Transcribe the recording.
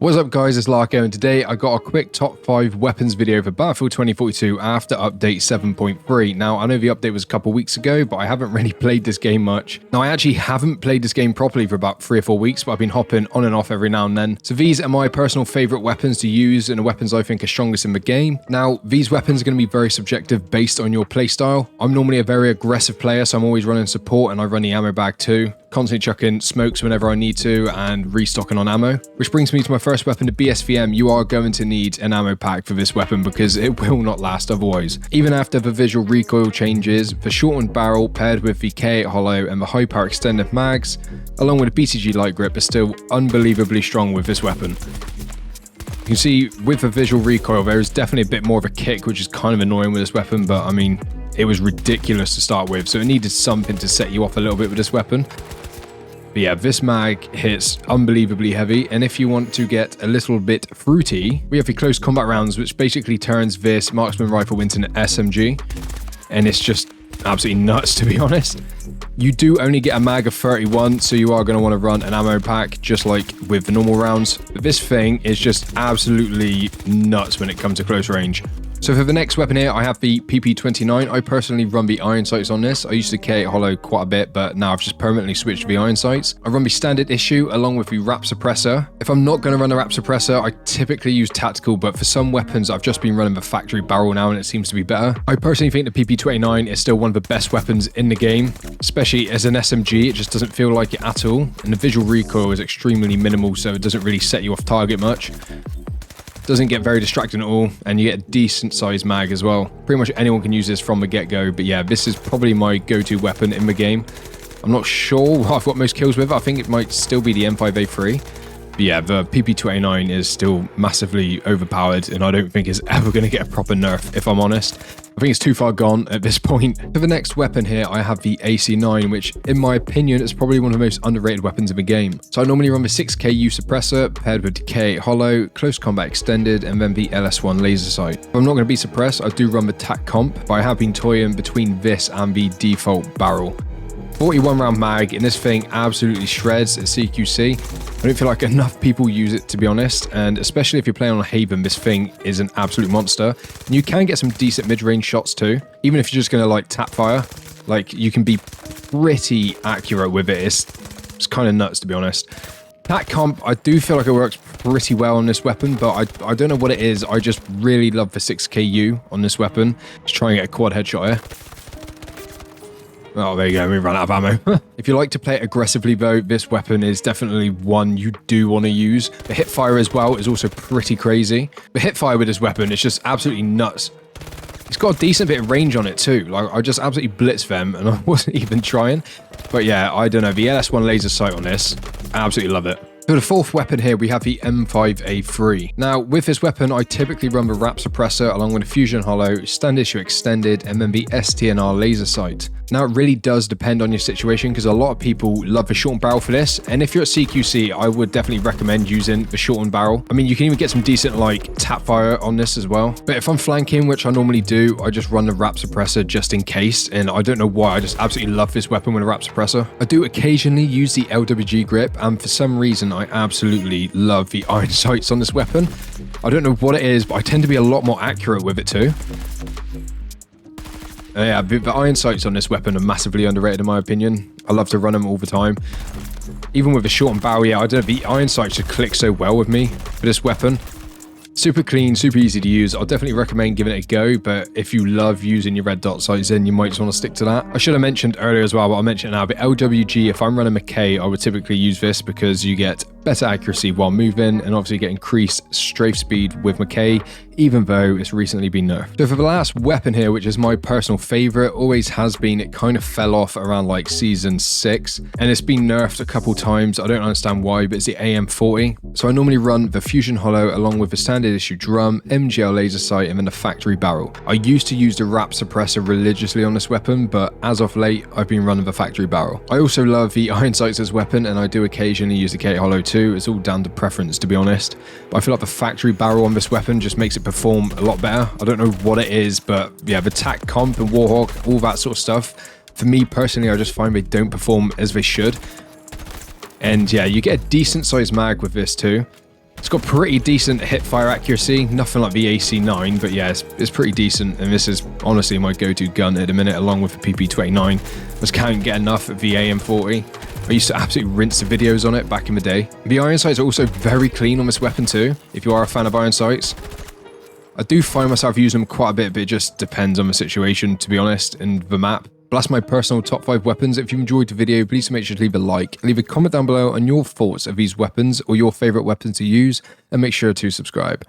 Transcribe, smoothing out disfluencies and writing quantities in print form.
What's up guys, it's Larko and today I got a quick top 5 weapons video for Battlefield 2042 after update 7.3. Now I know the update was a couple weeks ago, but I haven't really played this game much. Now I actually haven't played this game properly for about 3 or 4 weeks, but I've been hopping on and off every now and then. So these are my personal favourite weapons to use and the weapons I think are strongest in the game. Now these weapons are going to be very subjective based on your playstyle. I'm normally a very aggressive player, so I'm always running support and I run the ammo bag too. Constantly chucking smokes whenever I need to and restocking on ammo. Which brings me to my first weapon, the BSV-M. You are going to need an ammo pack for this weapon because it will not last otherwise. Even after the visual recoil changes, the shortened barrel paired with the K8 hollow and the high power extended mags, along with the BCG light grip, are still unbelievably strong with this weapon. You can see with the visual recoil there is definitely a bit more of a kick, which is kind of annoying with this weapon, but I mean, it was ridiculous to start with, so it needed something to set you off a little bit with this weapon. But yeah, this mag hits unbelievably heavy, and if you want to get a little bit fruity, we have the close combat rounds, which basically turns this marksman rifle into an SMG, and it's just absolutely nuts, to be honest. You do only get a mag of 31, so you are going to want to run an ammo pack, just like with the normal rounds. But this thing is just absolutely nuts when it comes to close range. So for the next weapon here, I have the PP29. I personally run the iron sights on this. I used to K8 hollow quite a bit, but now I've just permanently switched to the iron sights. I run the standard issue along with the wrap suppressor. If I'm not going to run the wrap suppressor, I typically use tactical, but for some weapons, I've just been running the factory barrel now and it seems to be better. I personally think the PP29 is still one of the best weapons in the game, especially as an SMG. It just doesn't feel like it at all. And the visual recoil is extremely minimal, so it doesn't really set you off target much. Doesn't get very distracting at all, and you get a decent sized mag as well. Pretty much anyone can use this from the get-go, but yeah, this is probably my go-to weapon in the game. I'm not sure what I've got most kills with. I think it might still be the M5A3. But yeah, the PP29 is still massively overpowered, and I don't think it's ever going to get a proper nerf, if I'm honest. I think it's too far gone at this point. For the next weapon here, I have the AC9, which in my opinion is probably one of the most underrated weapons in the game. So I normally run the 6KU suppressor paired with the K8 hollow, close combat extended, and then the LS1 laser sight. If I'm not going to be suppressed, I do run the TAC comp, but I have been toying between this and the default barrel. 41 round mag, and this thing absolutely shreds at CQC. I don't feel like enough people use it, to be honest, and especially if you're playing on Haven, this thing is an absolute monster. And you can get some decent mid-range shots too, even if you're just going to like tap fire. Like, you can be pretty accurate with it. It's kind of nuts, to be honest. That comp, I do feel like it works pretty well on this weapon, but I don't know what it is. I just really love the 6KU on this weapon. Let's try and get a quad headshot here. Oh, there you go, we ran out of ammo. If you like to play it aggressively though, this weapon is definitely one you do want to use. The hip fire as well is also pretty crazy. The hip fire with this weapon is just absolutely nuts. It's got a decent bit of range on it too. Like, I just absolutely blitzed them and I wasn't even trying. But yeah, I don't know, the LS1 laser sight on this, I absolutely love it. For the fourth weapon here, we have the M5A3. Now, with this weapon, I typically run the wrap suppressor along with the fusion hollow, stand issue extended, and then the STNR laser sight. Now, it really does depend on your situation because a lot of people love the shortened barrel for this. And if you're at CQC, I would definitely recommend using the shortened barrel. I mean, you can even get some decent like tap fire on this as well. But if I'm flanking, which I normally do, I just run the wrap suppressor just in case. And I don't know why, I just absolutely love this weapon with a wrap suppressor. I do occasionally use the LWG grip, and for some reason, I absolutely love the iron sights on this weapon. I don't know what it is, but I tend to be a lot more accurate with it too. Yeah, the iron sights on this weapon are massively underrated in my opinion. I love to run them all the time. Even with the shortened barrel, yeah, I don't know, the iron sights just click so well with me for this weapon. Super clean, super easy to use. I'll definitely recommend giving it a go, but if you love using your red dot sights, then you might just want to stick to that. I should have mentioned earlier as well, but I'll mention it now, but LWG, if I'm running a K, I would typically use this because you get better accuracy while moving and obviously get increased strafe speed with McKay, even though it's recently been nerfed. So for the last weapon here, which is my personal favorite, always has been, it kind of fell off around like season 6 and it's been nerfed a couple times. I don't understand why, but it's the AM40. So I normally run the fusion hollow along with the standard issue drum, MGL laser sight, and then the factory barrel. I used to use the wrap suppressor religiously on this weapon, but as of late, I've been running the factory barrel. I also love the iron sights as weapon, and I do occasionally use the K8 hollow too. It's all down to preference, to be honest. But I feel like the factory barrel on this weapon just makes it perform a lot better. I don't know what it is, but yeah, the TAC comp and Warhawk, all that sort of stuff. For me personally, I just find they don't perform as they should. And yeah, you get a decent sized mag with this too. It's got pretty decent hip fire accuracy, nothing like the AC9, but yeah, it's pretty decent, and this is honestly my go-to gun at the minute, along with the PP29. Just can't get enough of the AM40. I used to absolutely rinse the videos on it back in the day. The iron sights are also very clean on this weapon too, if you are a fan of iron sights. I do find myself using them quite a bit, but it just depends on the situation, to be honest, and the map. But that's my personal top 5 weapons. If you enjoyed the video, please make sure to leave a like, leave a comment down below on your thoughts of these weapons or your favourite weapons to use, and make sure to subscribe.